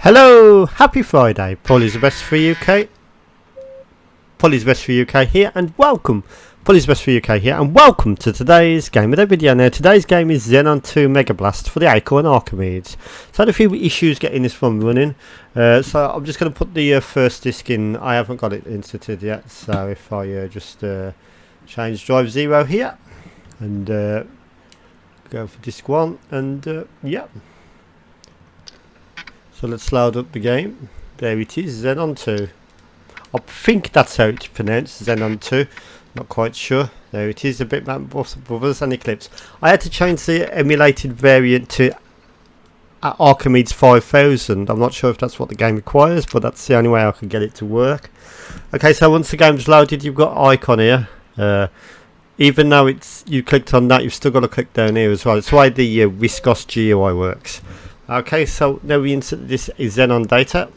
Hello, happy Friday. Polly's the best for UK. Polly's best for UK here, and welcome. Polly's best for UK here, and welcome to today's game of the video. Now, today's game is Xenon 2 Mega Blast for the Acorn Archimedes. So I had a few issues getting this one running, so I'm just going to put the first disc in. I haven't got it inserted yet, so if I just change drive 0 here and go for disc 1, and yeah. So let's load up the game. There it is, Xenon 2. I think that's how it's pronounced, Xenon 2. Not quite sure. There it is, a Bitmap Brothers and Eclipse. I had to change the emulated variant to Archimedes 5000. I'm not sure if that's what the game requires, but that's the only way I can get it to work. Okay, so once the game's loaded, you've got icon here. Even though you clicked on that, you've still got to click down here as well. It's why the viscous GUI works. Okay, so now we insert this Xenon data.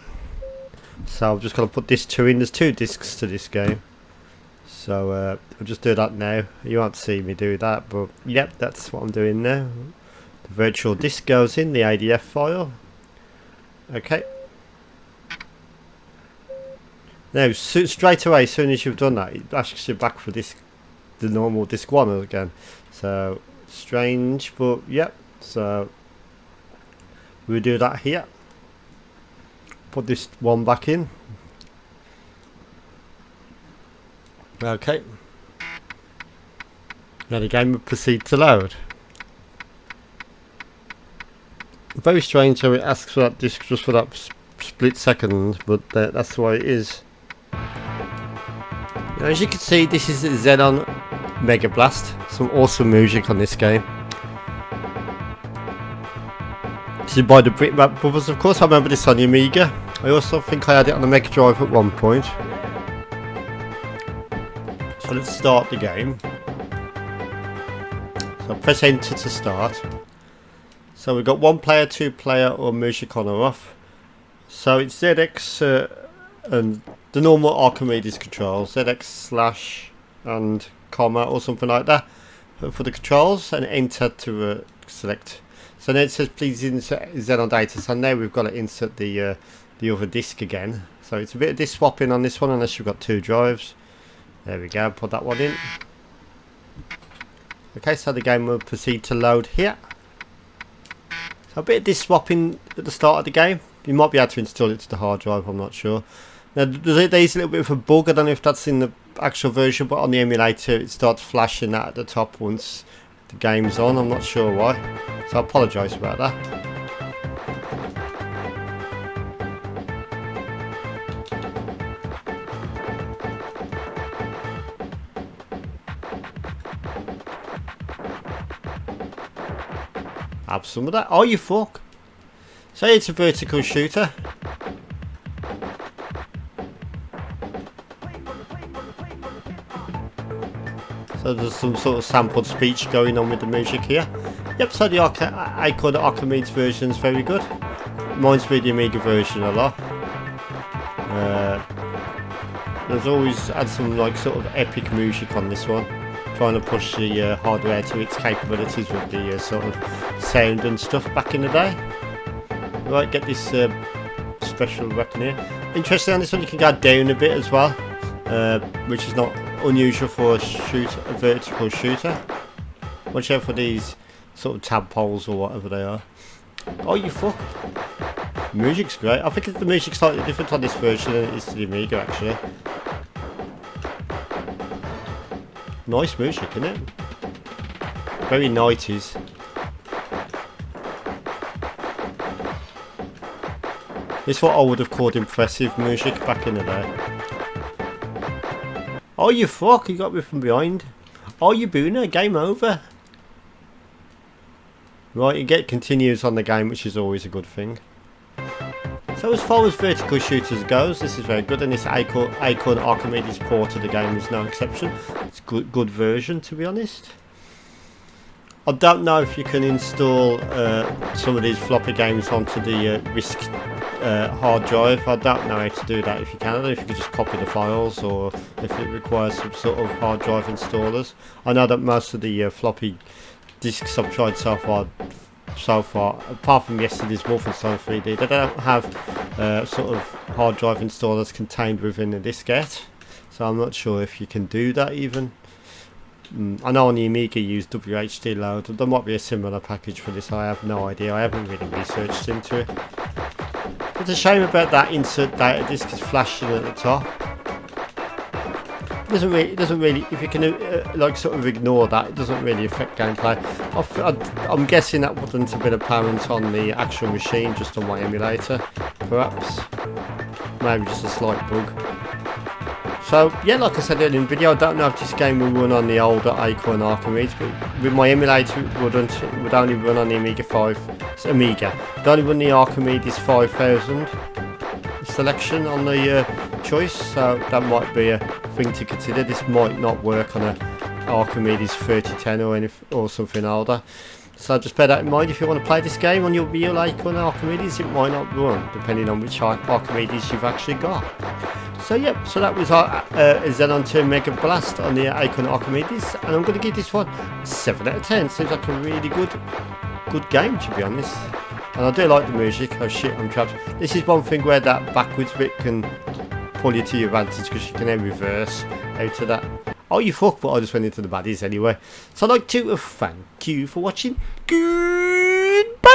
So I'm just going to put this 2 in. There's 2 discs to this game. So I'll just do that now. You won't see me do that, but yep, that's what I'm doing now. The virtual disk goes in, the ADF file. Okay. Now, straight away, as soon as you've done that, it asks you back for the normal disk 1 again. So, strange, but yep. So we'll do that here. Put this one back in. Okay. Now the game will proceed to load. Very strange how it asks for that disk just for that split second, but that's the way it is. Now, as you can see, this is Xenon Mega Blast. Some awesome music on this game. This is by the Bitmap Brothers, of course. I remember this on the Amiga. I also think I had it on the Mega Drive at one point. So let's start the game. So press enter to start. So we've got 1 player, 2 player, or music on or off. So it's ZX and the normal Archimedes controls, ZX/ and comma or something like that for the controls, and enter to select. So now it says please insert Xenon data. So now we've got to insert the other disk again. So it's a bit of disk swapping on this one unless you've got 2 drives. There we go, put that one in. Okay, so the game will proceed to load here. So a bit of disk swapping at the start of the game. You might be able to install it to the hard drive, I'm not sure. Now there's a little bit of a bug, I don't know if that's in the actual version, but on the emulator it starts flashing that at the top once the game's on. I'm not sure why, so I apologise about that. Have some of that. Oh, you fuck. Say it's a vertical shooter. So there's some sort of sampled speech going on with the music here. Yep, so the Acorn Archimedes version is very good. Reminds me of the Amiga version a lot. There's always had some like sort of epic music on this one. Trying to push the hardware to its capabilities with the sort of sound and stuff back in the day. Right, get this special weapon here. Interesting on this one, you can go down a bit as well, which is not unusual for a vertical shooter. Watch out for these sort of tadpoles or whatever they are. Oh, you fuck. The music's great. I think the music's slightly different on this version than it is to the Amiga actually. Nice music, isn't it? Very 90s. It's what I would have called impressive music back in the day. Oh, you fuck, you got me from behind. Oh, you booner, game over. Right, you get continues on the game, which is always a good thing. So as far as vertical shooters goes, this is very good, and this Acorn Archimedes port of the game is no exception. It's a good version, to be honest. I don't know if you can install some of these floppy games onto the RISC hard drive. I don't know how to do that if you can. I don't know if you can just copy the files or if it requires some sort of hard drive installers. I know that most of the floppy discs I've tried so far so far, apart from yesterday's Wolfenstein 3D. They don't have sort of hard drive installers contained within the diskette, so I'm not sure if you can do that even. I know on the Amiga you use WHD load. There might be a similar package for this, I have no idea. I haven't really researched into it. It's a shame about that insert data disk is flashing at the top. It doesn't really, if you can like sort of ignore that, it doesn't really affect gameplay. I'm guessing that wouldn't have been apparent on the actual machine, just on my emulator, perhaps. Maybe just a slight bug. So yeah, like I said earlier in the video, I don't know if this game will run on the older Acorn Archimedes, but with my emulator it would only run on the Amiga 5. It only run the Archimedes 5000 selection on the choice, so that might be a thing to consider. This might not work on a Archimedes 3010 or something older. So just bear that in mind if you want to play this game on your real Acorn Archimedes. It might not run, depending on which Archimedes you've actually got. So yep, so that was our Xenon 2 Mega Blast on the Acorn Archimedes, and I'm going to give this one 7 out of 10. Seems like a really good game, to be honest. And I do like the music. Oh shit, I'm trapped. This is one thing where that backwards bit can pull you to your advantage, because you can then reverse out of that. Oh, you fuck, but I just went into the baddies anyway. So I'd like to thank you for watching. Goodbye!